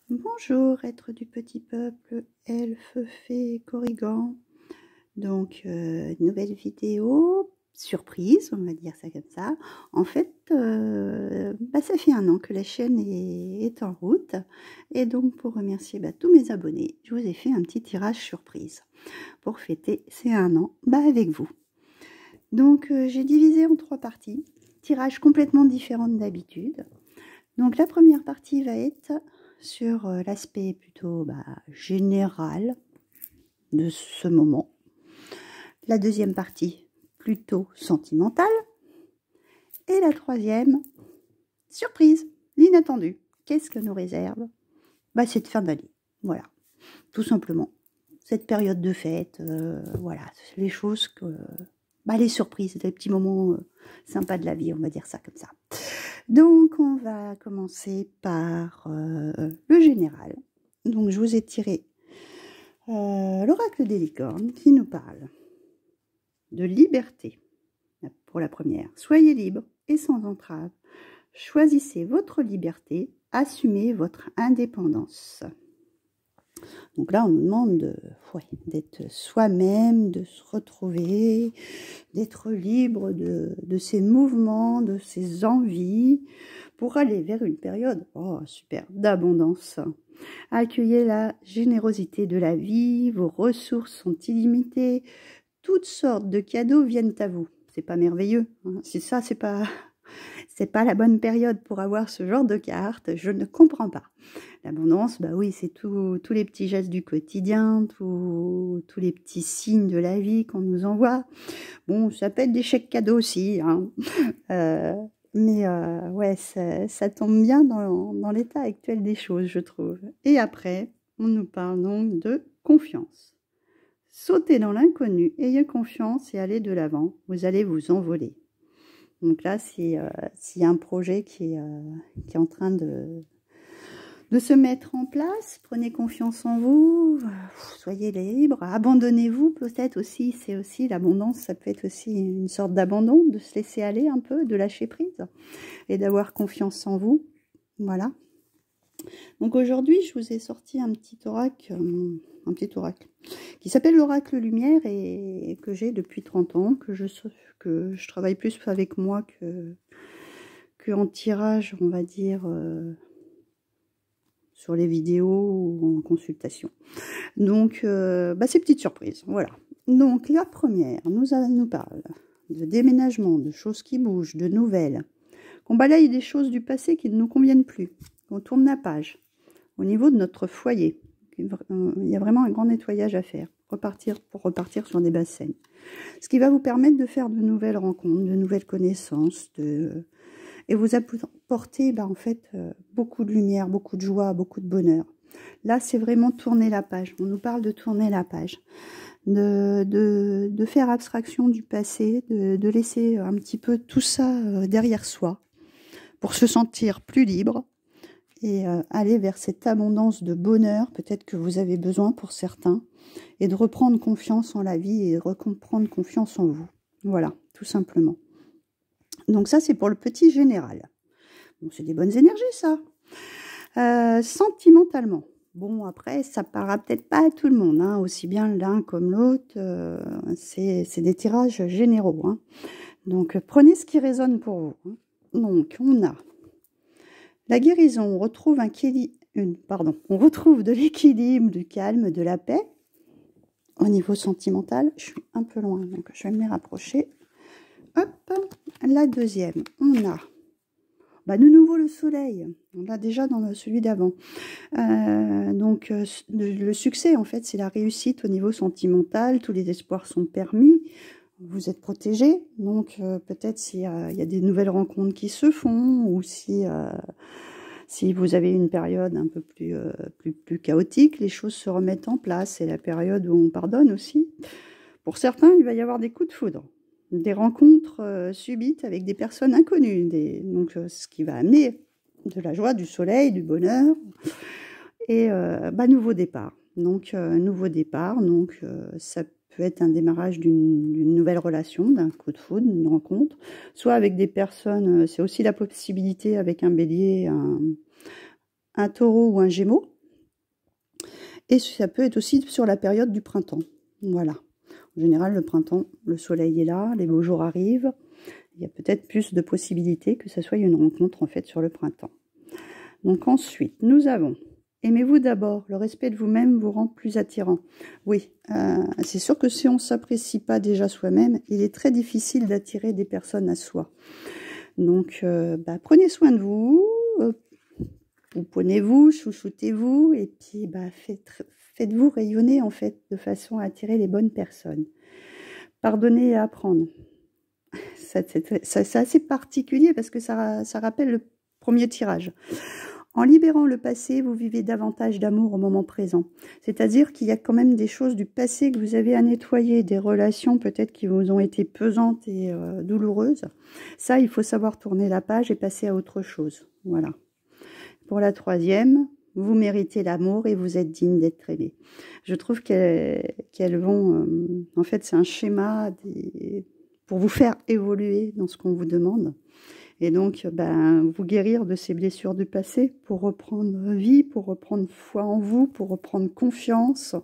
Bonjour, être du petit peuple, elfe, fée, corrigan. Donc, nouvelle vidéo, surprise, on va dire ça comme ça. En fait, ça fait 1 an que la chaîne est en route. Et donc, pour remercier tous mes abonnés, je vous ai fait un petit tirage surprise pour fêter ces 1 an avec vous. Donc, j'ai divisé en 3 parties. Tirage complètement différent d'habitude. Donc, la première partie va être sur l'aspect plutôt général de ce moment. La deuxième partie, plutôt sentimentale. Et la troisième, surprise, l'inattendu. Qu'est-ce que nous réserve cette fin d'année. Voilà, tout simplement. Cette période de fête, voilà, les choses que... les surprises, les petits moments sympas de la vie, on va dire ça comme ça. Donc, on va commencer par le général. Donc, je vous ai tiré l'oracle des licornes qui nous parle de liberté. Pour la première, soyez libre et sans entrave. Choisissez votre liberté, assumez votre indépendance. Donc là, on nous demande d'être soi-même, de se retrouver, d'être libre de ses mouvements, de ses envies, pour aller vers une période, super, d'abondance. Accueillez la générosité de la vie, vos ressources sont illimitées, toutes sortes de cadeaux viennent à vous. C'est pas merveilleux, hein. Si ça, c'est pas la bonne période pour avoir ce genre de carte, je ne comprends pas. L'abondance, oui, c'est tous les petits gestes du quotidien, tous les petits signes de la vie qu'on nous envoie. Bon, ça peut être des chèques cadeaux aussi, hein. Ouais, ça tombe bien dans l'état actuel des choses, je trouve. Et après, on nous parle donc de confiance. Sautez dans l'inconnu, ayez confiance et allez de l'avant, vous allez vous envoler. Donc là, s'il y a un projet qui est en train de se mettre en place, prenez confiance en vous, soyez libre, abandonnez-vous peut-être aussi, c'est aussi l'abondance, ça peut être aussi une sorte d'abandon, de se laisser aller un peu, de lâcher prise et d'avoir confiance en vous, voilà. Donc aujourd'hui, je vous ai sorti un petit oracle qui s'appelle l'oracle lumière et que j'ai depuis 30 ans, que je travaille plus avec moi que en tirage, on va dire, sur les vidéos ou en consultation. Donc, ces petites surprises, voilà. Donc, la première nous parle de déménagement, de choses qui bougent, de nouvelles, qu'on balaye des choses du passé qui ne nous conviennent plus, qu'on tourne la page. Au niveau de notre foyer, il y a vraiment un grand nettoyage à faire, pour repartir sur des bases saines. Ce qui va vous permettre de faire de nouvelles rencontres, de nouvelles connaissances, et vous apporter en fait beaucoup de lumière, beaucoup de joie, beaucoup de bonheur. Là, c'est vraiment tourner la page. On nous parle de tourner la page, de faire abstraction du passé, de laisser un petit peu tout ça derrière soi pour se sentir plus libre et aller vers cette abondance de bonheur, peut-être que vous avez besoin pour certains, et de reprendre confiance en la vie et de reprendre confiance en vous. Voilà, tout simplement. Donc ça, c'est pour le petit général. Bon, c'est des bonnes énergies, ça. Sentimentalement. Bon, après, ça parlera peut-être pas à tout le monde, hein, aussi bien l'un comme l'autre. C'est des tirages généraux, hein. Donc, prenez ce qui résonne pour vous, hein. Donc, on a la guérison. On retrouve on retrouve de l'équilibre, du calme, de la paix. Au niveau sentimental, je suis un peu loin, donc je vais me les rapprocher. Hop, la deuxième, on a de nouveau le soleil. On l'a déjà dans celui d'avant. Donc, le succès, en fait, c'est la réussite au niveau sentimental. Tous les espoirs sont permis. Vous êtes protégé. Donc, peut-être s'il y a des nouvelles rencontres qui se font ou si vous avez une période un peu plus chaotique, les choses se remettent en place. C'est la période où on pardonne aussi. Pour certains, il va y avoir des coups de foudre. Des rencontres subites avec des personnes inconnues, donc ce qui va amener de la joie, du soleil, du bonheur, et nouveau départ. Donc nouveau départ, donc ça peut être un démarrage d'une nouvelle relation, d'un coup de foudre, d'une rencontre, soit avec des personnes, c'est aussi la possibilité avec un bélier, un taureau ou un gémeaux, Et ça peut être aussi sur la période du printemps. Voilà. En général, le printemps, le soleil est là, les beaux jours arrivent. Il y a peut-être plus de possibilités que ce soit une rencontre en fait sur le printemps. Donc ensuite, nous avons aimez-vous d'abord. Le respect de vous-même vous rend plus attirant. Oui, c'est sûr que si on ne s'apprécie pas déjà soi-même, il est très difficile d'attirer des personnes à soi. Donc, prenez soin de vous, pouponez-vous, chouchoutez-vous, et puis faites-vous rayonner en fait, de façon à attirer les bonnes personnes. Pardonner et apprendre. C'est assez particulier parce que ça rappelle le premier tirage. En libérant le passé, vous vivez davantage d'amour au moment présent. C'est-à-dire qu'il y a quand même des choses du passé que vous avez à nettoyer, des relations peut-être qui vous ont été pesantes et douloureuses. Ça, il faut savoir tourner la page et passer à autre chose. Voilà. Pour la troisième, vous méritez l'amour et vous êtes digne d'être aimé. Je trouve qu'elles vont... en fait, c'est un schéma pour vous faire évoluer dans ce qu'on vous demande. Et donc, vous guérir de ces blessures du passé pour reprendre vie, pour reprendre foi en vous, pour reprendre confiance.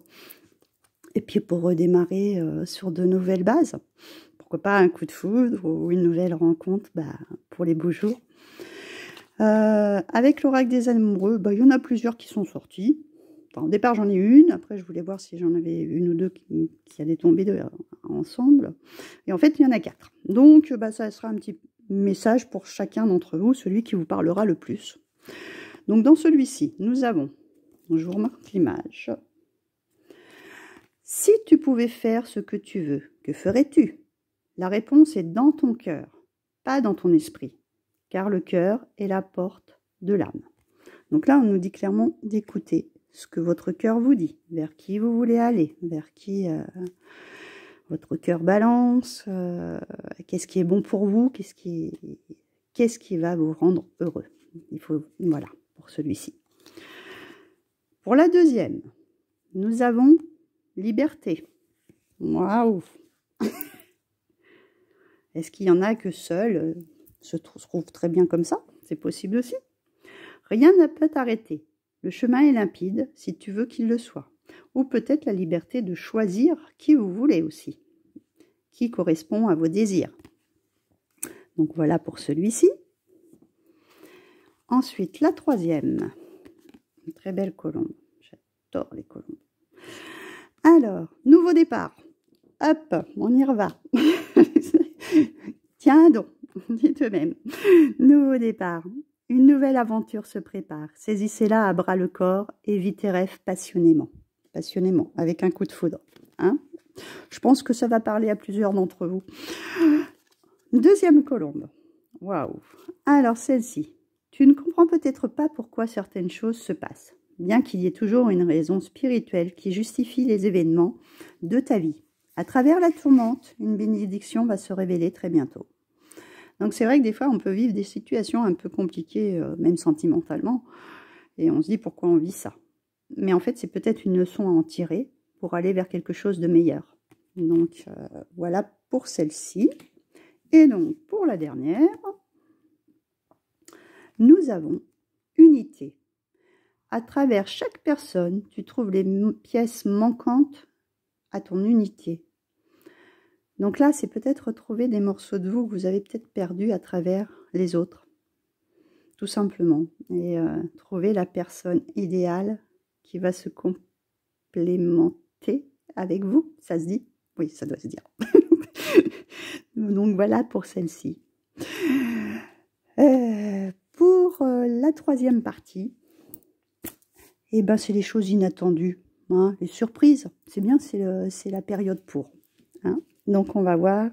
Et puis pour redémarrer sur de nouvelles bases. Pourquoi pas un coup de foudre ou une nouvelle rencontre pour les beaux jours. Avec l'oracle des amoureux, il y en a plusieurs qui sont sortis. Enfin, au départ, j'en ai une. Après, je voulais voir si j'en avais une ou deux qui allaient tomber ensemble. Et en fait, il y en a 4. Donc, ça sera un petit message pour chacun d'entre vous, celui qui vous parlera le plus. Donc, dans celui-ci, nous avons, je vous remarque l'image. Si tu pouvais faire ce que tu veux, que ferais-tu? La réponse est dans ton cœur, pas dans ton esprit, car le cœur est la porte de l'âme. Donc là, on nous dit clairement d'écouter ce que votre cœur vous dit, vers qui vous voulez aller, vers qui votre cœur balance, qu'est-ce qui est bon pour vous, qu'est-ce qui va vous rendre heureux. Il faut, voilà, pour celui-ci. Pour la deuxième, nous avons liberté. Waouh! Est-ce qu'il y en a que seul se trouve très bien comme ça? C'est possible aussi. Rien ne peut t'arrêter. Le chemin est limpide si tu veux qu'il le soit. Ou peut-être la liberté de choisir qui vous voulez aussi, qui correspond à vos désirs. Donc voilà pour celui-ci. Ensuite, la troisième. Une très belle colombe. J'adore les colombes. Alors, nouveau départ. Hop, on y va. Tiens donc, dites-même. Nouveau départ. Une nouvelle aventure se prépare. Saisissez-la à bras le corps et vivez tes rêves passionnément. Passionnément, avec un coup de foudre. Hein? Je pense que ça va parler à plusieurs d'entre vous. Deuxième colombe. Waouh. Alors celle-ci. Tu ne comprends peut-être pas pourquoi certaines choses se passent, bien qu'il y ait toujours une raison spirituelle qui justifie les événements de ta vie. À travers la tourmente, une bénédiction va se révéler très bientôt. Donc c'est vrai que des fois, on peut vivre des situations un peu compliquées, même sentimentalement, et on se dit pourquoi on vit ça. Mais en fait, c'est peut-être une leçon à en tirer pour aller vers quelque chose de meilleur. Donc voilà pour celle-ci. Et donc pour la dernière, nous avons unité. À travers chaque personne, tu trouves les pièces manquantes à ton unité. Donc là, c'est peut-être retrouver des morceaux de vous que vous avez peut-être perdus à travers les autres. Tout simplement. Et trouver la personne idéale qui va se complémenter avec vous. Ça se dit? Oui, ça doit se dire. Donc voilà pour celle-ci. Pour la troisième partie, c'est les choses inattendues, hein, les surprises. C'est bien, c'est la période pour. Hein. Donc on va voir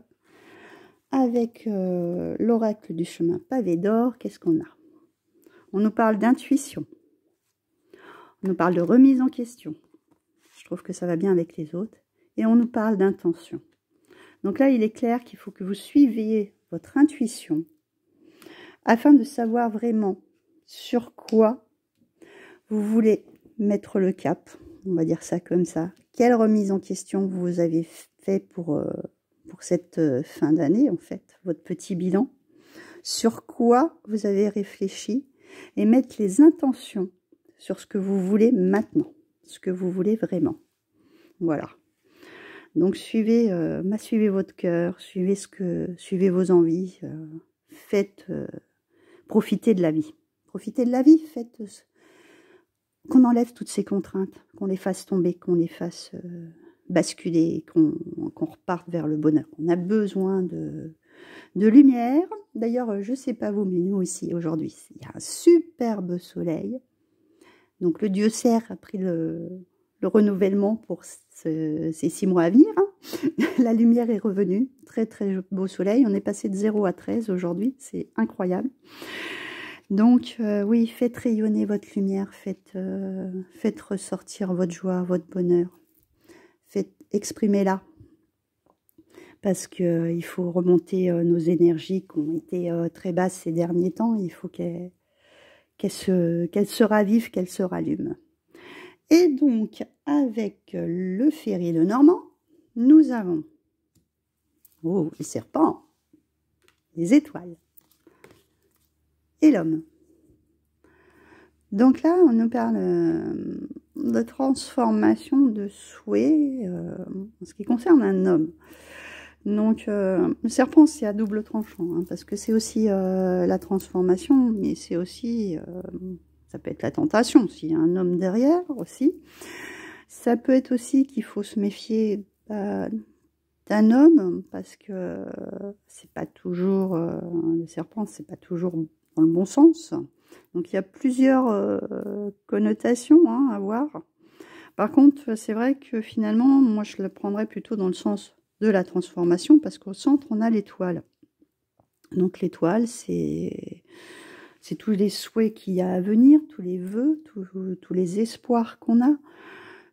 avec l'oracle du chemin pavé d'or, qu'est-ce qu'on a? On nous parle d'intuition. On nous parle de remise en question. Je trouve que ça va bien avec les autres. Et on nous parle d'intention. Donc là, il est clair qu'il faut que vous suiviez votre intuition afin de savoir vraiment sur quoi vous voulez mettre le cap. On va dire ça comme ça. Quelle remise en question vous avez fait pour cette fin d'année, en fait, votre petit bilan. Sur quoi vous avez réfléchi et mettre les intentions sur ce que vous voulez maintenant. ce que vous voulez vraiment. Voilà. Donc suivez votre cœur, suivez vos envies, profitez de la vie. Profitez de la vie, faites qu'on enlève toutes ces contraintes, qu'on les fasse tomber, qu'on les fasse basculer, qu'on reparte vers le bonheur. On a besoin de lumière. D'ailleurs, je ne sais pas vous, mais nous aussi aujourd'hui, il y a un superbe soleil. Donc le dieu cerf a pris le renouvellement pour ces 6 mois à venir. La lumière est revenue, très très beau soleil. On est passé de 0 à 13 aujourd'hui, c'est incroyable. Donc oui, faites rayonner votre lumière, faites ressortir votre joie, votre bonheur. Exprimez-la. Parce qu'il faut remonter nos énergies qui ont été très basses ces derniers temps. Il faut qu'elles se ravivent, qu'elles se rallument. Et donc, avec le Féri de Normand, nous avons les serpents, les étoiles et l'homme. Donc là, on nous parle de transformation de souhait en ce qui concerne un homme. Donc, le serpent, c'est à double tranchant, hein, parce que c'est aussi la transformation, mais c'est aussi, ça peut être la tentation, s'il y a un homme derrière aussi. Ça peut être aussi qu'il faut se méfier d'un homme, parce que c'est pas toujours, le serpent, c'est pas toujours dans le bon sens. Donc, il y a plusieurs connotations à voir. Par contre, c'est vrai que finalement, moi, je le prendrais plutôt dans le sens de la transformation, parce qu'au centre, on a l'étoile. Donc, l'étoile, c'est tous les souhaits qu'il y a à venir, tous les vœux, tous les espoirs qu'on a.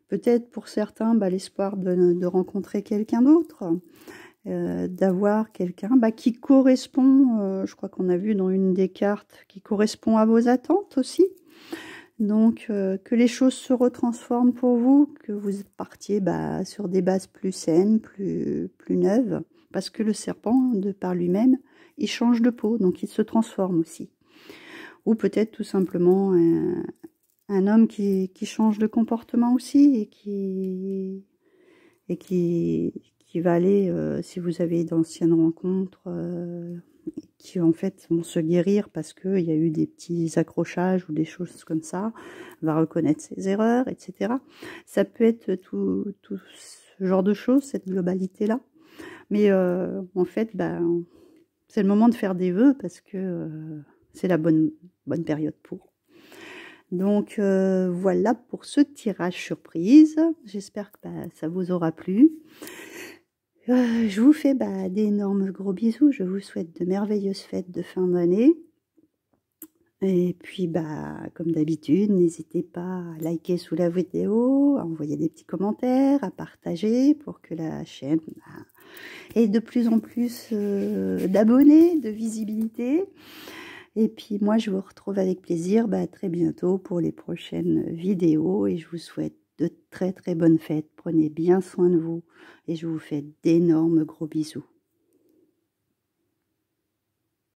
Peut-être pour certains, l'espoir de rencontrer quelqu'un d'autre, d'avoir quelqu'un qui correspond, je crois qu'on a vu dans une des cartes, qui correspond à vos attentes aussi. Donc, que les choses se retransforment pour vous, que vous partiez sur des bases plus saines, plus neuves, parce que le serpent, de par lui-même, il change de peau, donc il se transforme aussi. Ou peut-être tout simplement un homme qui change de comportement aussi, et qui va aller, si vous avez d'anciennes rencontres, qui en fait vont se guérir parce qu'il y a eu des petits accrochages ou des choses comme ça, va reconnaître ses erreurs, etc. Ça peut être tout ce genre de choses, cette globalité-là. Mais en fait, c'est le moment de faire des vœux parce que c'est la bonne période pour. Donc voilà pour ce tirage surprise. J'espère que ça vous aura plu. Je vous fais d'énormes gros bisous. Je vous souhaite de merveilleuses fêtes de fin d'année. Et puis, comme d'habitude, n'hésitez pas à liker sous la vidéo, à envoyer des petits commentaires, à partager pour que la chaîne ait de plus en plus d'abonnés, de visibilité. Et puis, moi, je vous retrouve avec plaisir très bientôt pour les prochaines vidéos. Et je vous souhaite de très très bonnes fêtes. Prenez bien soin de vous et je vous fais d'énormes gros bisous.